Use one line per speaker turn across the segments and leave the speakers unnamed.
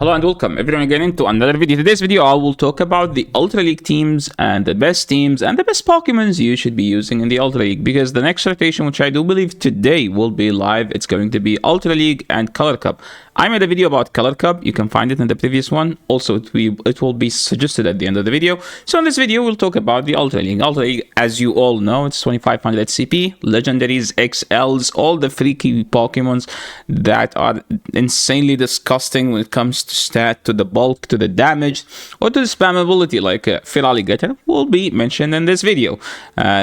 Hello and welcome everyone again into another video. Today's video I will talk about the Ultra League teams and the best Pokemons you should be using in the Ultra League, because the next rotation, which I do believe today will be live, it's going to be Ultra League and Color Cup. I made a video about Color Cup. You can find it in the previous one. Also, it will be suggested at the end of the video. So in this video, we'll talk about the Ultra League. Ultra League, as you all know, it's 2500 CP, Legendaries, XLs, all the freaky Pokemons that are insanely disgusting when it comes to stat, to the bulk, to the damage, or to the spammability, like Feraligatr will be mentioned in this video.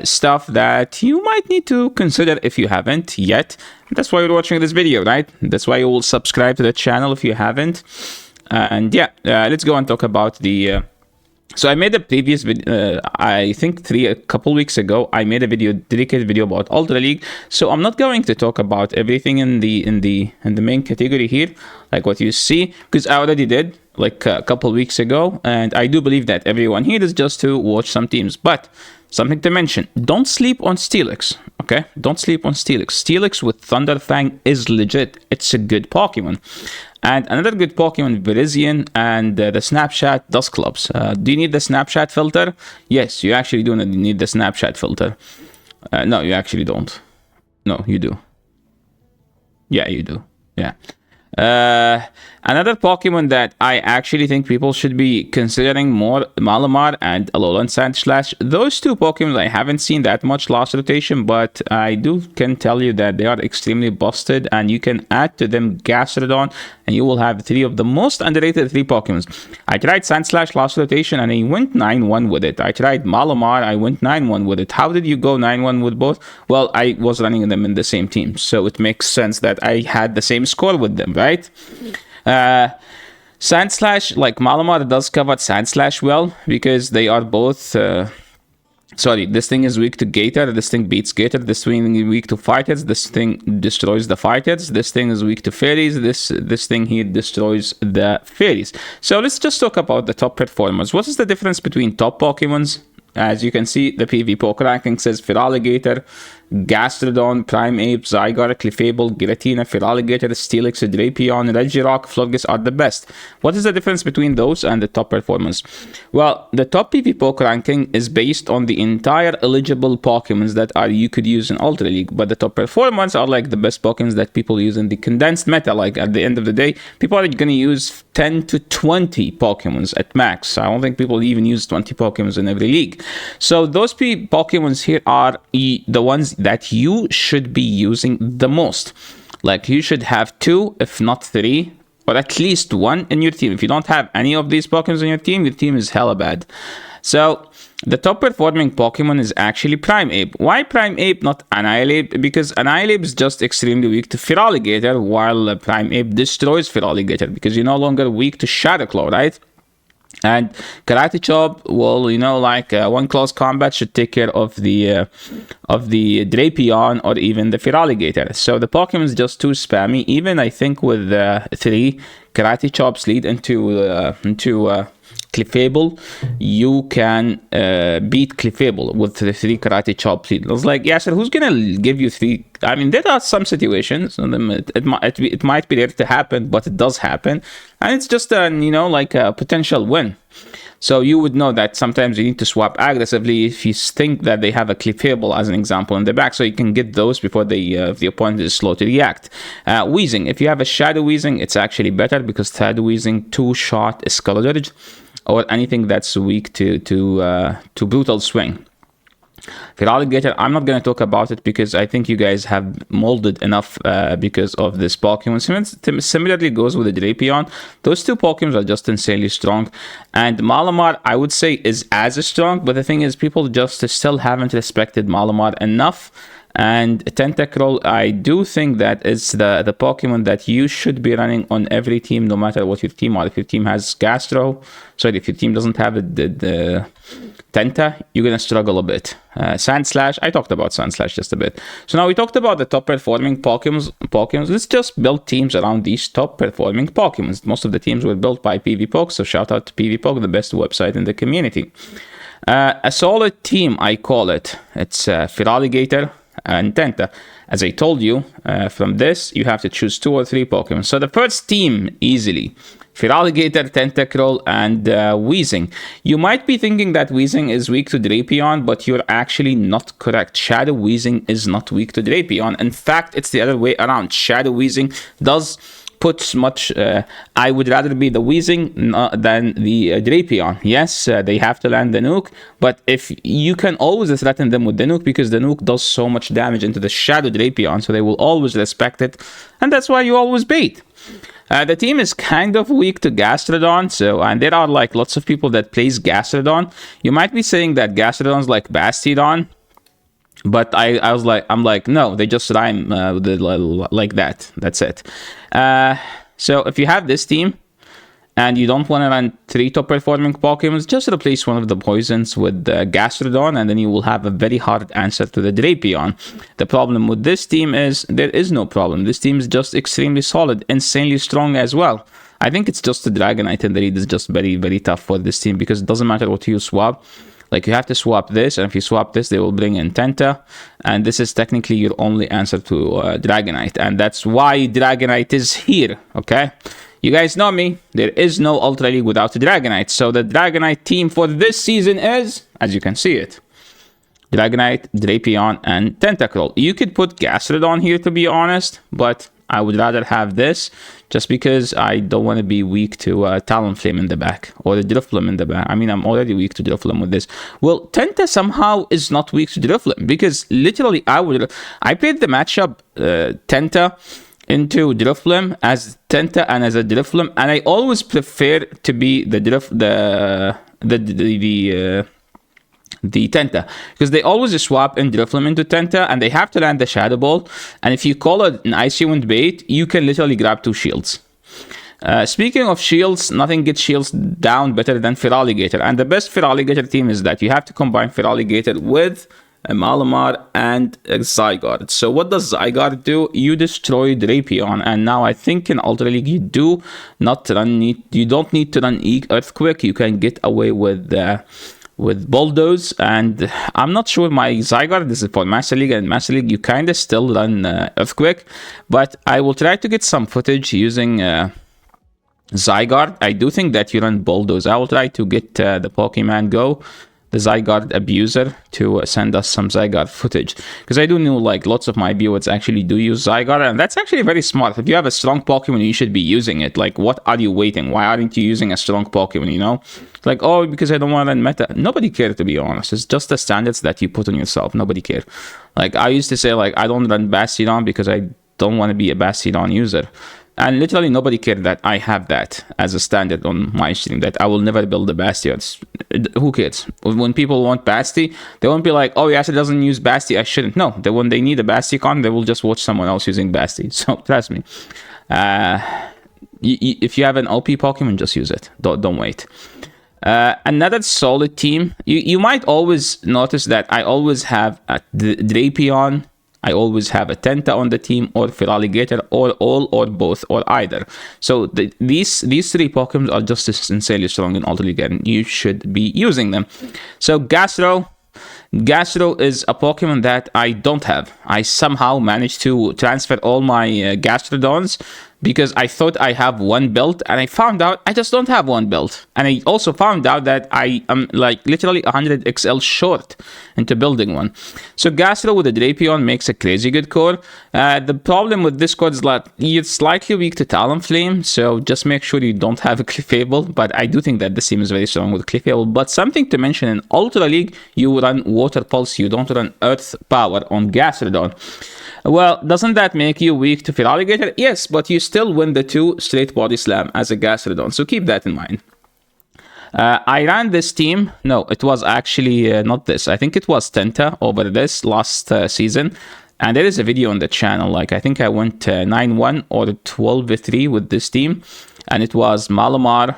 Stuff that you might need to consider if you haven't yet. That's why you're watching this video, right? That's why you will subscribe to the channel if you haven't. And yeah, let's go and talk about the... So I made a previous video, I think a couple weeks ago, I made a dedicated video about Ultra League. So I'm not going to talk about everything in the main category here, like what you see, because I already did like a couple weeks ago, and I do believe that everyone here is just to watch some teams. But something to mention, don't sleep on Steelix, okay? Don't sleep on Steelix. Steelix with Thunderfang is legit. It's a good Pokemon. And another good Pokemon, Virizion, and the Snapchat Dusclops. Do you need the Snapchat filter? Yes, you actually do need the Snapchat filter. No, you actually don't. No, you do. Yeah, you do. Yeah. Another Pokemon that I actually think people should be considering more, Malamar and Alolan Sandslash. Those two Pokemon I haven't seen that much last rotation, but I can tell you that they are extremely busted, and you can add to them Gastrodon, and you will have three of the most underrated Pokemons. I tried Sandslash last rotation, and I went 9-1 with it. I tried Malamar, I went 9-1 with it. How did you go 9-1 with both? Well, I was running them in the same team, so it makes sense that I had the same score with them, right? Sandslash, like Malamar, does cover Sandslash well, because they are both... sorry, this thing is weak to Gator, this thing beats Gator, this thing is weak to Fighters, this thing destroys the Fighters, this thing is weak to Fairies, this thing here destroys the Fairies. So let's just talk about the top performers. What is the difference between top Pokemons? As you can see, the PvP ranking says Feraligatr, Gastrodon, Primeape, Zygarde, Clefable, Giratina, Feraligatr, Steelix, Drapion, Regirock, Florges are the best. What is the difference between those and the top performance? Well, the top PvP ranking is based on the entire eligible Pokemons that you could use in Ultra League, but the top performance are like the best Pokemons that people use in the condensed meta. Like at the end of the day, people are going to use 10 to 20 Pokemons at max. I don't think people even use 20 Pokemons in every league. So those Pokemons here are the ones that you should be using the most. Like you should have 2, if not 3, or at least 1 in your team. If you don't have any of these Pokemons in your team is hella bad. So the top performing Pokemon is actually Primeape. Why Primeape, not Annihilate? Because Annihilate is just extremely weak to Feraligatr, while Primeape destroys Feraligatr, because you're no longer weak to Shadow Claw, right? And Karate Chop, well, you know, like one close combat should take care of the Drapion or even the Feraligatr. So the Pokemon is just too spammy. Even I think with 3 Karate Chops lead into Clefable, you can beat Clefable with the 3 Karate Chops lead. I was like, yeah, so who's gonna give you 3? I mean, there are some situations, it might be there to happen, but it does happen, and it's just like a potential win. So you would know that sometimes you need to swap aggressively if you think that they have a Clefable, as an example, in the back, so you can get those before the opponent is slow to react. Weezing, if you have a Shadow Weezing, it's actually better, because Shadow Weezing 2-shot Scourge, or anything that's weak to Brutal Swing. Feraligatr, I'm not going to talk about it because I think you guys have molded enough because of this Pokemon. Similarly goes with the Drapion. Those two Pokemons are just insanely strong. And Malamar, I would say, is as strong, but the thing is, people just still haven't respected Malamar enough. And Tentacruel, I do think that is the Pokemon that you should be running on every team, no matter what your team are. If your team has if your team doesn't have the Tenta, you're going to struggle a bit. Sandslash, I talked about Sandslash just a bit. So now we talked about the top performing Pokemons. Let's just build teams around these top performing Pokemons. Most of the teams were built by PvP, so shout out to PvP, the best website in the community. A solid team, I call it. It's Feraligatr, and Tenta. As I told you, from this, you have to choose 2 or 3 Pokemon. So the first team, easily, Feraligatr, Tentacruel, and Weezing. You might be thinking that Weezing is weak to Drapion, but you're actually not correct. Shadow Weezing is not weak to Drapion. In fact, it's the other way around. Shadow Weezing does put much... I would rather be the Weezing than the Drapion. Yes, they have to land the nuke, but if you can always threaten them with the nuke, because the nuke does so much damage into the Shadow Drapion, so they will always respect it, and that's why you always bait. The team is kind of weak to Gastrodon, so, and there are like lots of people that plays Gastrodon. You might be saying that Gastrodon's like Bastiodon, but I'm like, no, they just rhyme like that. That's it. So if you have this team and you don't want to run 3 top performing Pokemons, just replace one of the poisons with Gastrodon, and then you will have a very hard answer to the Drapion. The problem with this team is there is no problem. This team is just extremely solid, insanely strong as well. I think it's just the Dragonite and the lead is just very, very tough for this team, because it doesn't matter what you swap. Like, you have to swap this, and if you swap this, they will bring in Tenta, and this is technically your only answer to Dragonite, and that's why Dragonite is here, okay? You guys know me, there is no Ultra League without the Dragonite, so the Dragonite team for this season is, as you can see it, Dragonite, Drapion, and Tentacruel. You could put Gastrodon here, to be honest, but I would rather have this, just because I don't want to be weak to Talonflame in the back, or the Drifloon in the back. I mean, I'm already weak to Drifloon with this. Well, Tenta somehow is not weak to Drifloon, because literally I played the matchup Tenta into Drifloon as Tenta and as a Drifloon, and I always prefer to be the Tenta, because they always swap in Drifloon into Tenta, and they have to land the Shadow Ball, and if you call it an Icy Wind bait, you can literally grab 2 shields. Speaking of shields, nothing gets shields down better than Feraligatr, and the best Feraligatr team is that you have to combine Feraligatr with a Malamar and a Zygarde. So what does Zygarde do? You destroy Drapion, and now I think in Ultra League you don't need to run Earthquake. You can get away with Bulldoze, and I'm not sure my Zygarde, this is for Master League, and Master League you kind of still run Earthquake, but I will try to get some footage using Zygarde. I do think that you run Bulldoze. I will try to get the Pokemon Go, the Zygarde abuser, to send us some Zygarde footage, because I do know like lots of my viewers actually do use Zygarde, and that's actually very smart. If you have a strong Pokemon, you should be using it. Like, what are you waiting? Why aren't you using a strong Pokemon, you know? Like, oh, because I don't want to run meta. Nobody cares, to be honest. It's just the standards that you put on yourself. Nobody cares. Like, I used to say, like, I don't run Bastiodon because I don't want to be a Bastiodon user. And literally nobody cared that I have that as a standard on my stream, that I will never build the Bastions. Who cares? When people want Basti, they won't be like, oh, yes, it doesn't use Basti, I shouldn't. No, when they need a Basticon, they will just watch someone else using Basti. So trust me. If you have an OP Pokemon, just use it. Don't wait. Another solid team. You might always notice that I always have a Drapion, I always have a Tenta on the team, or Feraligatr, or all, or both, or either. So these 3 Pokemon are just insanely strong in Ultra League, and you should be using them. So Gastro is a Pokemon that I don't have. I somehow managed to transfer all my Gastrodons, because I thought I have one build, and I found out I just don't have one build. And I also found out that I am like literally 100 XL short into building one. So Gastro with a Drapion makes a crazy good core. The problem with this core is that it's slightly weak to Talonflame, so just make sure you don't have a Clefable, but I do think that the team is very strong with Clefable. But something to mention, in Ultra League, you run Water Pulse, you don't run Earth Power on Gastrodon. Well, doesn't that make you weak to Feraligatr? Yes, but you still win the 2 straight body slam as a Gastrodon, so keep that in mind. I ran this team. No, it was actually not this. I think it was Tenta over this last season. And there is a video on the channel. Like, I think I went 9-1 or 12-3 with this team. And it was Malamar,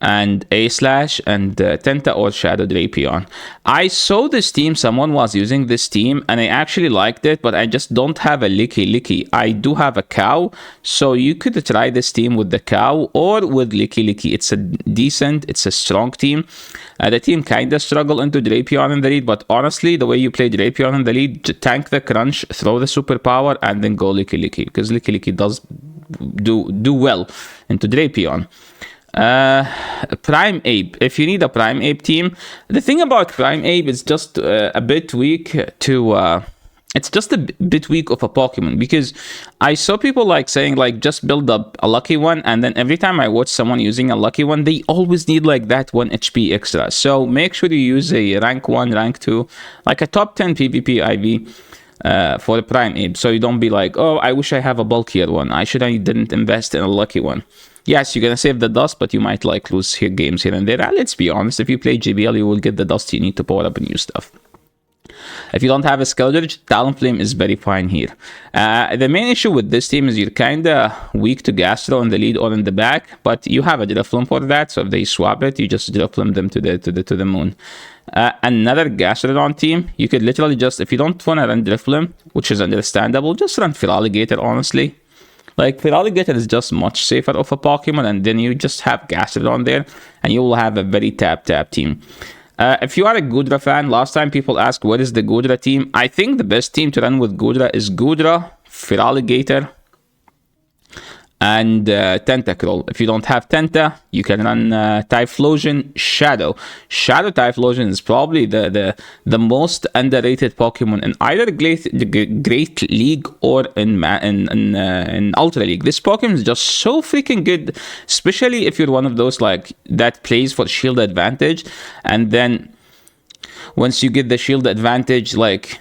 and A slash and Tenta or Shadow Drapion. I saw this team, someone was using this team, and I actually liked it, but I just don't have a Licky. I do have a cow, so you could try this team with the cow or with Licky. It's it's a strong team. The team kind of struggle into Drapion in the lead, but honestly, the way you play Drapion in the lead, tank the crunch, throw the superpower, and then go Licky, because Licky does do well into Drapion. Primeape. If you need a Primeape team, the thing about Primeape is just a bit weak to it's just a bit weak of a Pokemon, because I saw people like saying like just build up a lucky one, and then every time I watch someone using a lucky one, they always need like that 1 HP extra. So make sure you use a rank 1, rank 2, like a top 10 PvP IV for the Primeape, so you don't be like, oh, I wish I have a bulkier one, I didn't invest in a lucky one. Yes, you're gonna save the dust, but you might like lose here games here and there. Let's be honest, if you play GBL, you will get the dust you need to power up new stuff. If you don't have a Skeldridge, Talonflame is very fine here. The main issue with this team is you're kinda weak to Gastro in the lead or in the back, but you have a Drifloon for that, so if they swap it, you just Drifloon them to the moon. Another Gastrodon team, you could literally just, if you don't want to run Drifloon, which is understandable, just run Feraligatr, honestly. Like, Feraligatr is just much safer of a Pokemon, and then you just have Gastrodon there, and you will have a very tap team. If you are a Goodra fan, last time people asked what is the Goodra team. I think the best team to run with Goodra is Goodra, Feraligatr, and Tentacruel. If you don't have Tenta, you can run Typhlosion, Shadow. Shadow Typhlosion is probably the most underrated Pokemon in either Great League or in Ultra League. This Pokemon is just so freaking good, especially if you're one of those like that plays for shield advantage, and then once you get the shield advantage, like,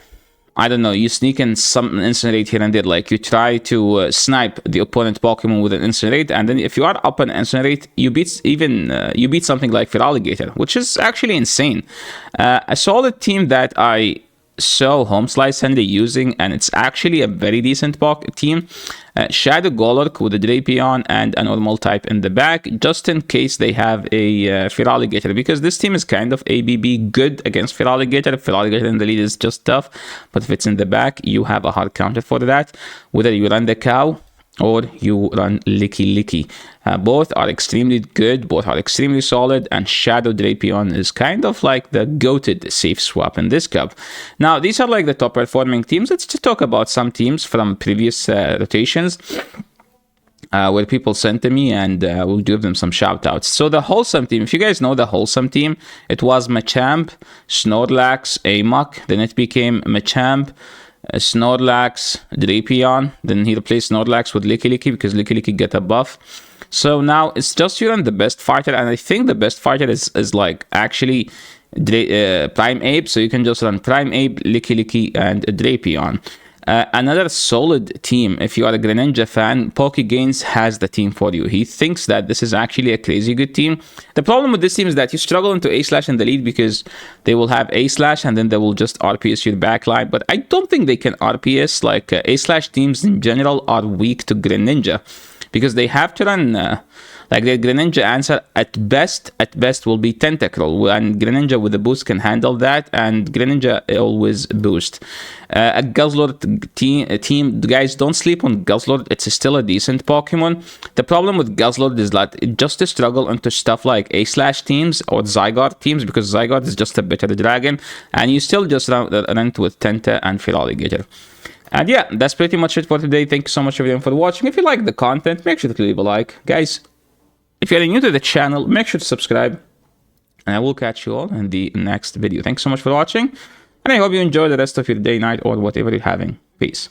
I don't know, you sneak in some Incinerate here and there, like you try to snipe the opponent Pokemon with an Incinerate, and then if you are up an Incinerate, you beat something like Feraligatr, which is actually insane. A solid team that I saw Homeslice Henry using, and it's actually a very decent team. Shadow Golurk with a Drapion and a normal type in the back, just in case they have a Feraligatr, because this team is kind of ABB good against Feraligatr. Feraligatr in the lead is just tough, but if it's in the back, you have a hard counter for that, whether you run the cow or you run Licky. Both are extremely good, both are extremely solid, and Shadow Drapion is kind of like the goated safe swap in this cup. Now, these are like the top performing teams. Let's just talk about some teams from previous rotations where people sent to me, and we'll give them some shout outs. So the Wholesome team, if you guys know the Wholesome team, it was Machamp, Snorlax, Amok, then it became Machamp, Snorlax, Drapion, then he replaced Snorlax with Licky because Licky get a buff. So now it's just you run the best fighter, and I think the best fighter is like actually Primeape, so you can just run Primeape, Licky, and Drapion. Another solid team, if you are a Greninja fan, PokeGains has the team for you. He thinks that this is actually a crazy good team. The problem with this team is that you struggle into A-Slash in the lead because they will have A-Slash and then they will just RPS your backline. But I don't think they can RPS. Like A-Slash teams in general are weak to Greninja because they have to run... like their Greninja answer at best will be Tentacruel, and Greninja with a boost can handle that, and Greninja always boost. A Guzzlord team, guys, don't sleep on Guzzlord. It's still a decent Pokemon. The problem with Guzzlord is that it just struggle into stuff like A-Slash teams or Zygarde teams, because Zygarde is just a better dragon, and you still just run with Tenta and Feraligatr. And yeah, that's pretty much it for today. Thank you so much everyone for watching. If you like the content, make sure to leave a like. Guys, if you're new to the channel, make sure to subscribe, and I will catch you all in the next video. Thanks so much for watching, and I hope you enjoy the rest of your day, night, or whatever you're having. Peace.